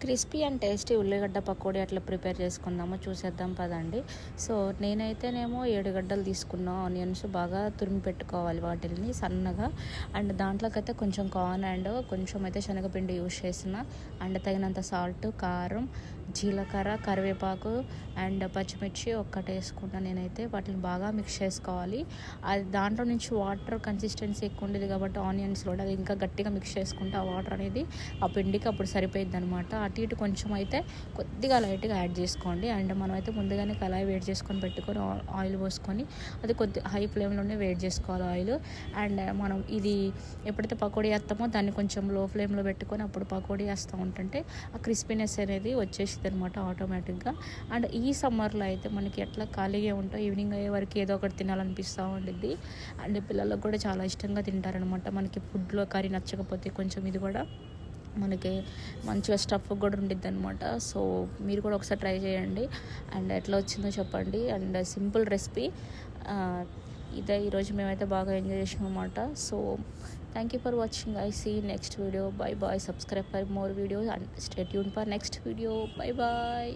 Crispy and tasty ఉల్లిగడ్డ పకోడీ అట్లా prepare చేసుకుందామో చూసేద్దాం పదండి. సో నేనైతేనేమో 7 గడ్డలు తీసుకున్నా. ఆనియన్స్ బాగా తురిమి పెట్టుకోవాలి వాటిని సన్నగా. అండ్ దాంట్లోకైతే కొంచెం కార్న్ అండ్ కొంచెం అయితే శనగపిండి యూజ్ చేసిన. అండ్ తగినంత సాల్ట్, కారం, జీలకర్ర, కరివేపాకు అండ్ పచ్చిమిర్చి ఒక్కటి వేసుకున్నాను నేనైతే. వాటిని బాగా మిక్స్ చేసుకోవాలి. అది దాంట్లో నుంచి వాటర్ కన్సిస్టెన్సీ ఎక్కువ ఉండేది కాబట్టి ఆనియన్స్ కూడా అది ఇంకా గట్టిగా మిక్స్ చేసుకుంటే ఆ వాటర్ అనేది ఆ పిండికి అప్పుడు సరిపోయింది అనమాట. అటు ఇటు కొంచెం అయితే కొద్దిగా లైట్గా యాడ్ చేసుకోండి. అండ్ మనమైతే ముందుగానే కళాయి వేడి చేసుకొని పెట్టుకొని ఆయిల్ పోసుకొని అది కొద్ది హై ఫ్లేమ్లోనే వేడి చేసుకోవాలి ఆయిల్. అండ్ మనం ఇది ఎప్పుడైతే పకోడీ వేస్తామో దాన్ని కొంచెం లో ఫ్లేమ్లో పెట్టుకొని అప్పుడు పకోడీ వేస్తూ ఉంటుంటే ఆ క్రిస్పీనెస్ అనేది వచ్చేసింది అనమాట ఆటోమేటిక్గా. అండ్ ఈ సమ్మర్లో అయితే మనకి ఎట్లా ఖాళీగా ఉంటాం, ఈవినింగ్ అయ్యే వరకు ఏదో ఒకటి తినాలనిపిస్తూ ఉండిద్ది. అండ్ పిల్లలకు కూడా చాలా ఇష్టంగా తింటారనమాట. మనకి ఫుడ్లో కర్రీ నచ్చకపోతే కొంచెం ఇది కూడా మనకి మంచిగా స్టఫ్ కూడా ఉండిద్ది అనమాట. సో మీరు కూడా ఒకసారి ట్రై చేయండి అండ్ ఎట్లా వచ్చిందో చెప్పండి. అండ్ సింపుల్ రెసిపీ ఇదే. ఈరోజు మేమైతే బాగా ఎంజాయ్ చేసినాం అనమాట. So thank you for watching. I see next video. Bye bye. Subscribe for more videos and stay tune for next video. Bye bye.